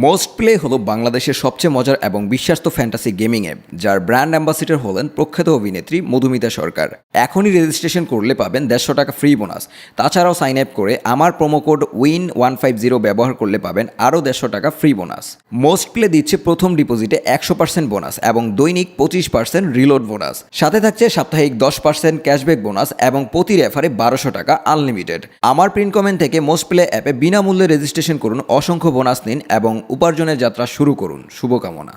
Most play হলো বাংলাদেশের সবচেয়ে মজার এবং বিশ্বাস্ত ফ্যান্টাসি গেমিং অ্যাপ, যার ব্র্যান্ড অ্যাম্বাসিডর হলেন প্রখ্যাত অভিনেত্রী মধুমিতা সরকার। এখনই রেজিস্ট্রেশন করলে পাবেন 150 টাকা ফ্রি বোনাস। তাছাড়াও সাইন আপ করে আমার প্রোমো কোড WIN150 ব্যবহার করলে পাবেন আরও 150 টাকা ফ্রি বোনাস। মোস্ট প্লে দিচ্ছে প্রথম ডিপোজিটে 100% বোনাস এবং দৈনিক 25% রিলোড বোনাস। সাথে থাকছে সাপ্তাহিক 10% ক্যাশব্যাক বোনাস এবং প্রতি রেফারে 1200 টাকা আনলিমিটেড। আমার প্রিন্ট কমেন্ট থেকে মোস্ট প্লে অ্যাপে বিনামূল্যে রেজিস্ট্রেশন করুন, অসংখ্য বোনাস নিন এবং উপার্জনের যাত্রা শুরু করুন। শুভকামনা।